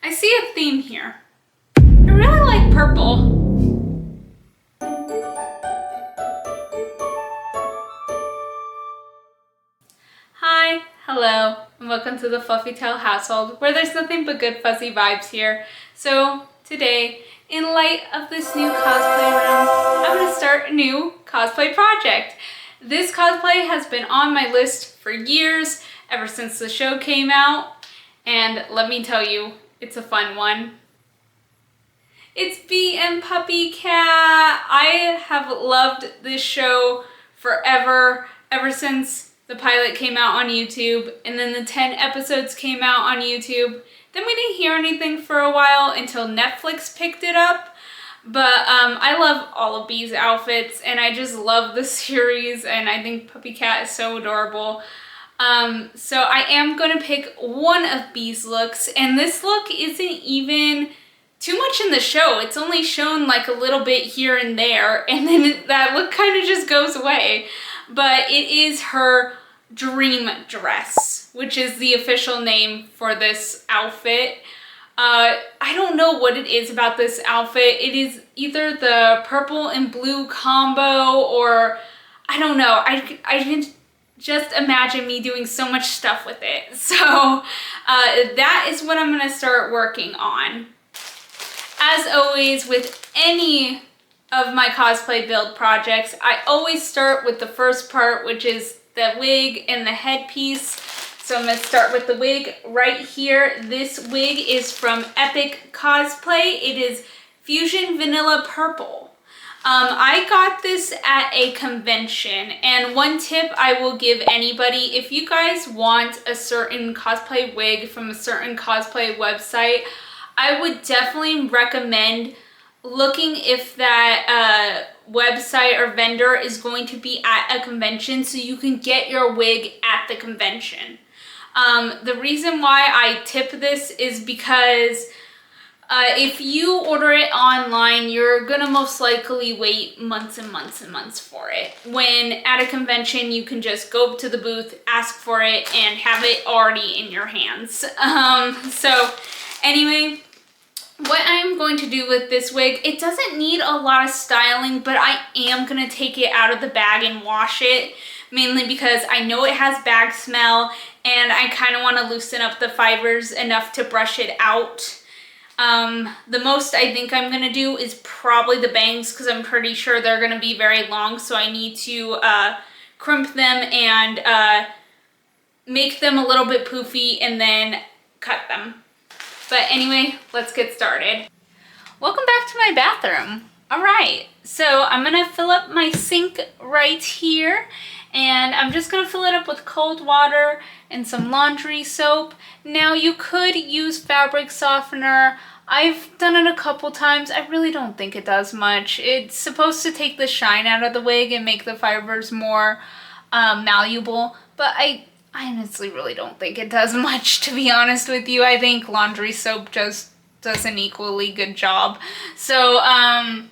I see a theme here. I really like purple. Hi, hello, and welcome to the Fluffy Tail household, where there's nothing but good fuzzy vibes here. So today, in light of this new cosplay room, I'm going to start a new cosplay project. This cosplay has been on my list for years, ever since the show came out, and let me tell you, it's a fun one. It's Bee and Puppycat. I have loved this show forever, ever since the pilot came out on YouTube, and then the 10 episodes came out on YouTube. Then we didn't hear anything for a while until Netflix picked it up. But I love all of Bee's outfits, and I just love the series, and I think Puppycat is so adorable. So I am going to pick one of Bee's looks, and this look isn't even too much in the show. It's only shown like a little bit here and there, and then that look kind of just goes away. But it is her dream dress, which is the official name for this outfit. I don't know what it is about this outfit. It is either the purple and blue combo, or I don't know. I can just imagine me doing so much stuff with it. So that is what I'm gonna start working on. As always, with any of my cosplay build projects, I always start with the first part, which is the wig and the headpiece. So I'm going to start with the wig right here. This wig is from Epic Cosplay. It is Fusion Vanilla Purple. I got this at a convention, and one tip I will give anybody, if you guys want a certain cosplay wig from a certain cosplay website, I would definitely recommend looking if that website or vendor is going to be at a convention so you can get your wig at the convention. The reason why I tip this is because if you order it online, you're gonna most likely wait months and months and months for it. When at a convention, you can just go up to the booth, ask for it, and have it already in your hands. So anyway, what I'm going to do with this wig, it doesn't need a lot of styling, but I am going to take it out of the bag and wash it, mainly because I know it has bag smell, and I kind of want to loosen up the fibers enough to brush it out. The most I think I'm going to do is probably the bangs, because I'm pretty sure they're going to be very long, so I need to crimp them and make them a little bit poofy and then cut them. But anyway, let's get started. Welcome back to my bathroom. All right, so I'm gonna fill up my sink right here, and I'm just gonna fill it up with cold water and some laundry soap. Now you could use fabric softener. I've done it a couple times. I really don't think it does much. It's supposed to take the shine out of the wig and make the fibers more malleable, but I honestly really don't think it does much, to be honest with you. I think laundry soap just does an equally good job. So I'm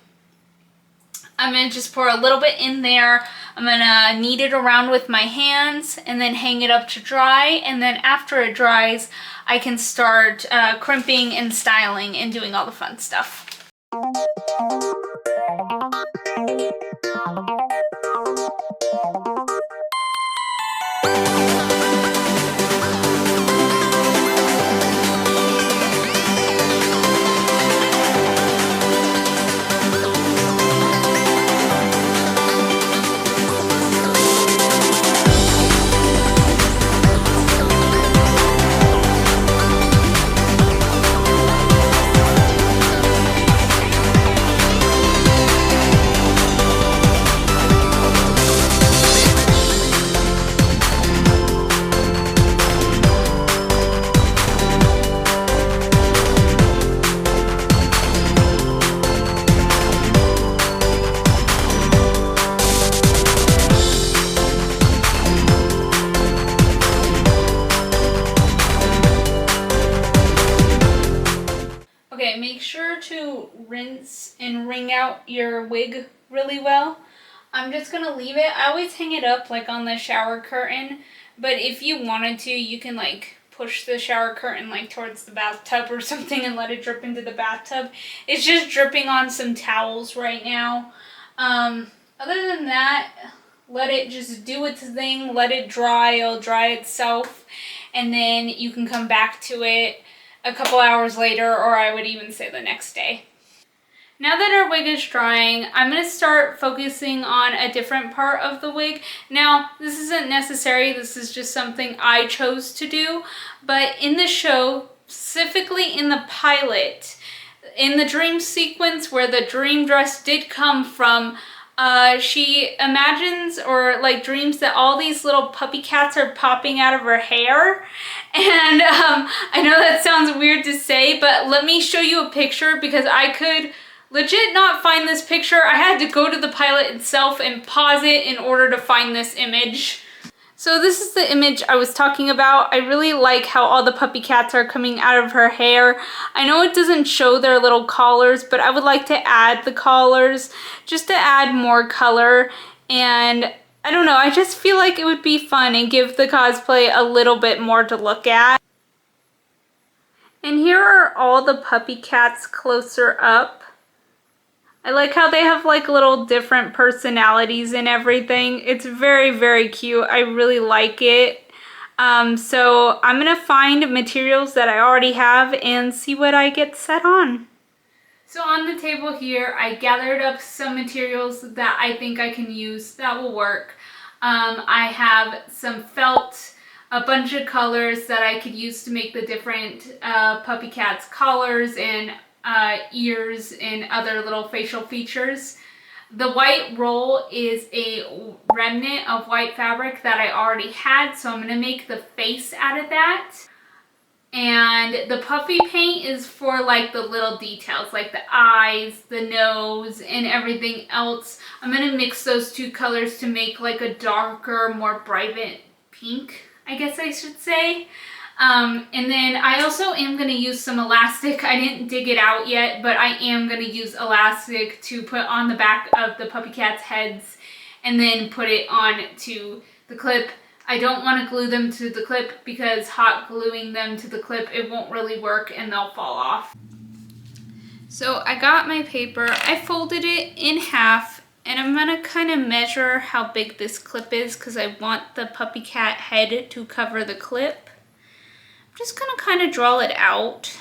gonna just pour a little bit in there. I'm gonna knead it around with my hands and then hang it up to dry. And then after it dries, I can start crimping and styling and doing all the fun stuff. Okay, make sure to rinse and wring out your wig really well. I'm just gonna leave it. I always hang it up like on the shower curtain, but if you wanted to, you can like push the shower curtain like towards the bathtub or something and let it drip into the bathtub. It's just dripping on some towels right now. Other than that, let it just do its thing, let it dry, it'll dry itself, and then you can come back to it a couple hours later, or I would even say the next day. Now that our wig is drying, I'm going to start focusing on a different part of the wig. Now, this isn't necessary, this is just something I chose to do, but in the show, specifically in the pilot, in the dream sequence where the dream dress did come from, she imagines or like dreams that all these little puppy cats are popping out of her hair. And I know that sounds weird to say, but let me show you a picture because I could legit not find this picture. I had to go to the pilot itself and pause it in order to find this image. So this is the image I was talking about. I really like how all the puppy cats are coming out of her hair. I know it doesn't show their little collars, but I would like to add the collars just to add more color. And I don't know, I just feel like it would be fun and give the cosplay a little bit more to look at. And here are all the puppy cats closer up. I like how they have like little different personalities and everything. It's very, very cute. I really like it. So I'm gonna find materials that I already have and see what I get set on. So on the table here, I gathered up some materials that I think I can use that will work. I have some felt, a bunch of colors that I could use to make the different puppy cats' collars and ears and other little facial features. The white roll is a remnant of white fabric that I already had, so I'm going to make the face out of that. And the puppy paint is for like the little details, like the eyes, the nose, and everything else. I'm going to mix those two colors to make like a darker, more vibrant pink, I guess I should say. And then I also am going to use some elastic. I didn't dig it out yet, but I am going to use elastic to put on the back of the puppy cats' heads and then put it on to the clip. I don't want to glue them to the clip because hot gluing them to the clip, it won't really work and they'll fall off. So I got my paper, I folded it in half, and I'm going to kind of measure how big this clip is because I want the puppy cat head to cover the clip. I'm just gonna kind of draw it out.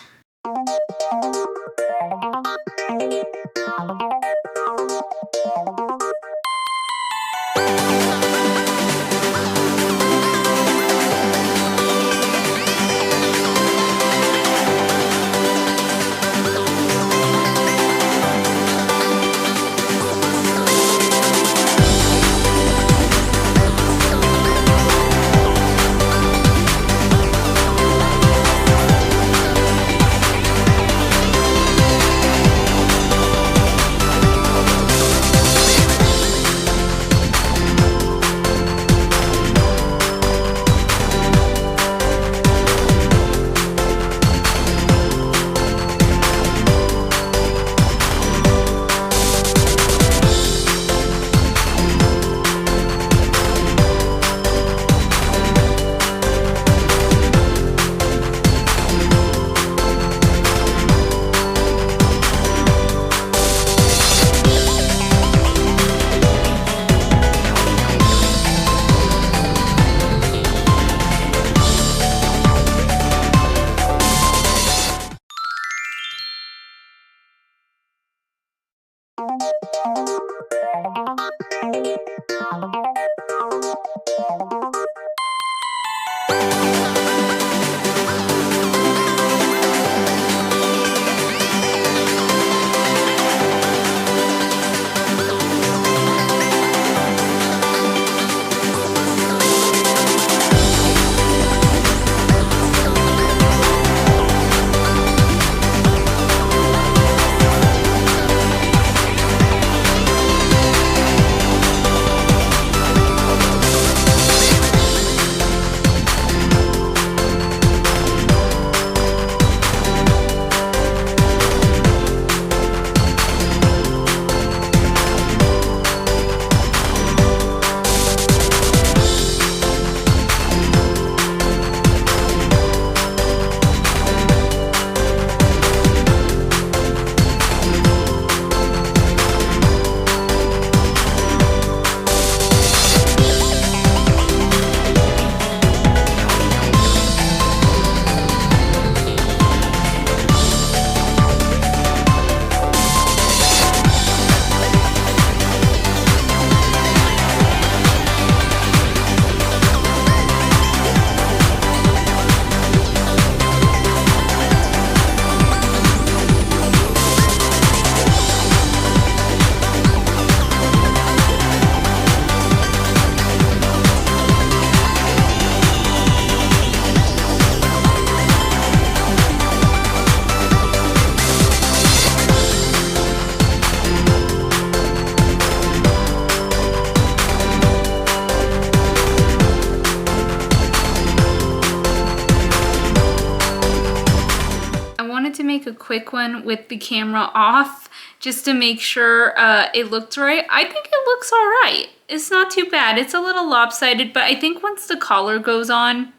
wanted to make a quick one with the camera off just to make sure it looked right. I think it looks all right. It's not too bad. It's a little lopsided, but I think once the collar goes on,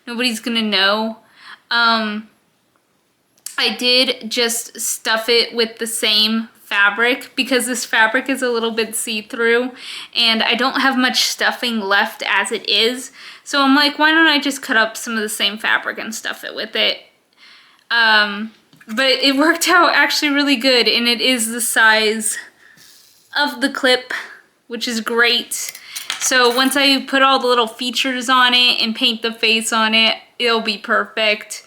nobody's gonna know. I did just stuff it with the same fabric because this fabric is a little bit see-through and I don't have much stuffing left as it is. So I'm like, why don't I just cut up some of the same fabric and stuff it with it? But it worked out actually really good, and it is the size of the clip, which is great. So once I put all the little features on it and paint the face on it, it'll be perfect.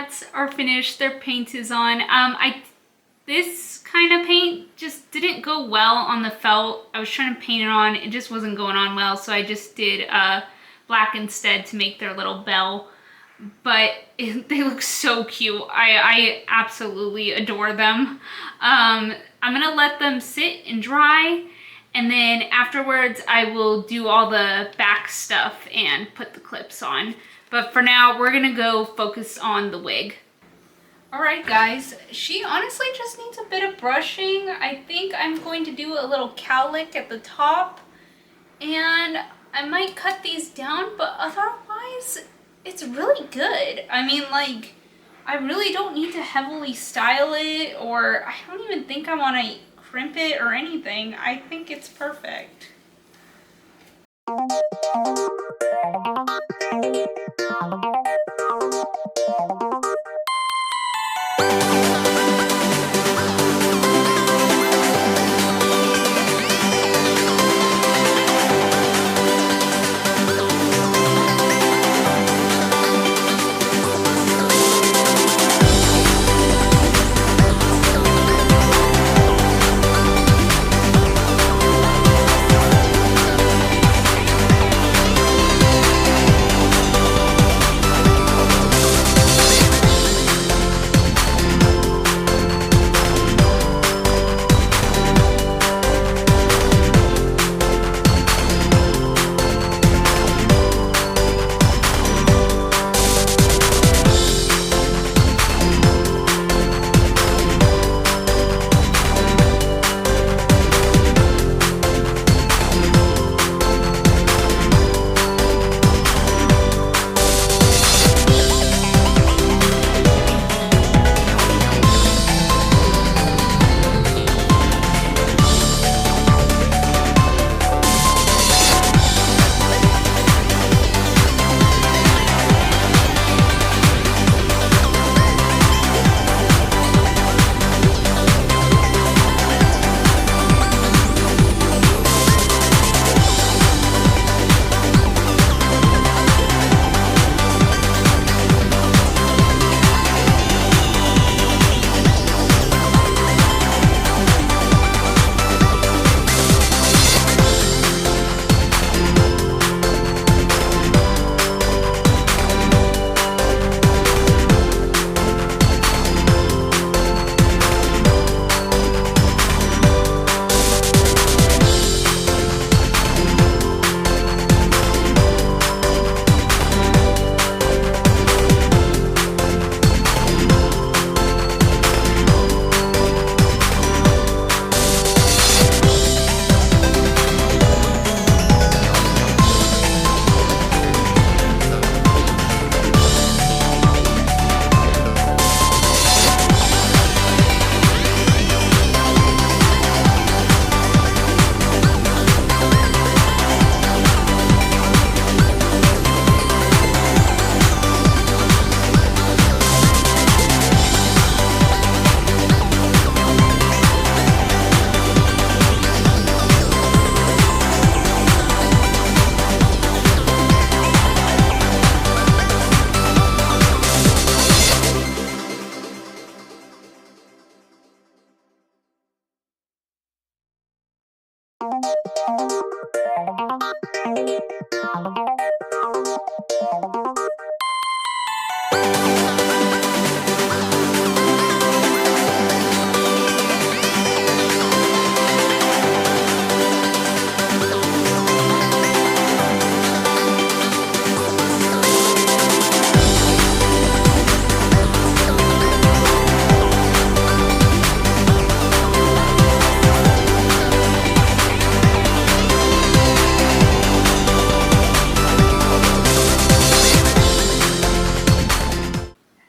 cats are finished. Their paint is on. This kind of paint just didn't go well on the felt. I was trying to paint it on. It just wasn't going on well, so I just did black instead to make their little bell. But they look so cute. I absolutely adore them. I'm gonna let them sit and dry, and then afterwards I will do all the back stuff and put the clips on. But for now, we're gonna go focus on the wig. Alright guys, she honestly just needs a bit of brushing. I think I'm going to do a little cowlick at the top, and I might cut these down, but otherwise, it's really good. I mean, like, I really don't need to heavily style it, or I don't even think I want to crimp it or anything. I think it's perfect.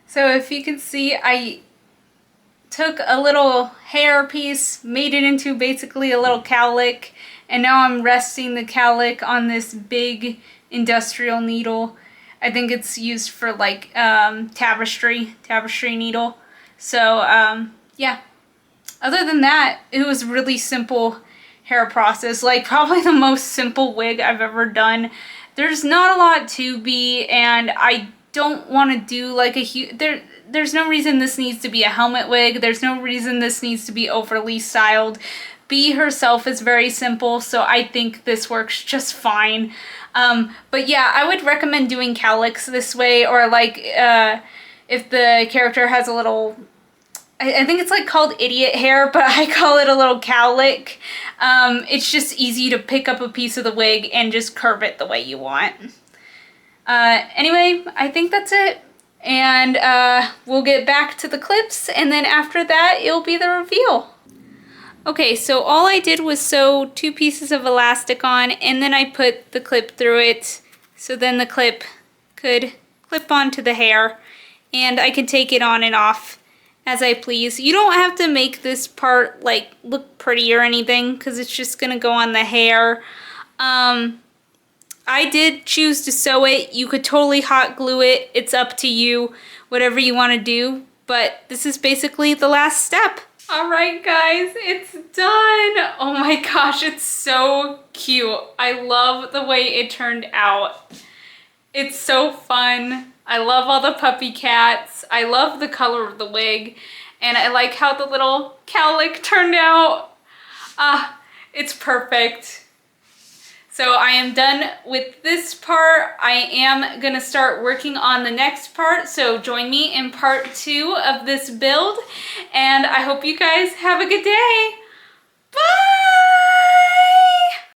So if you can see, I took a little hair piece, made it into basically a little cowlick, and now I'm resting the cowlick on this big industrial needle. I think it's used for like tapestry needle. So yeah, other than that, it was really simple hair process, like probably the most simple wig I've ever done. There's not a lot to Bee, and I don't want to do like a huge, there's no reason this needs to be a helmet wig. There's no reason this needs to be overly styled. Bee herself is very simple, so I think this works just fine. But yeah, I would recommend doing cowlicks this way, or like if the character has a little, I think it's like called idiot hair, but I call it a little cowlick. It's just easy to pick up a piece of the wig and just curve it the way you want. Anyway, I think that's it. And we'll get back to the clips, and then after that, it'll be the reveal. Okay, so all I did was sew 2 pieces of elastic on, and then I put the clip through it, so then the clip could clip onto the hair, and I could take it on and off as I please. You don't have to make this part like look pretty or anything, because it's just gonna go on the hair. I did choose to sew it. You could totally hot glue it. It's up to you, whatever you want to do, but this is basically the last step. All right, guys, it's done. Oh my gosh, it's so cute. I love the way it turned out. It's so fun. I love all the puppy cats. I love the color of the wig, and I like how the little cowlick turned out. It's perfect. So I am done with this part. I am gonna start working on the next part, so join me in part 2 of this build, and I hope you guys have a good day. Bye!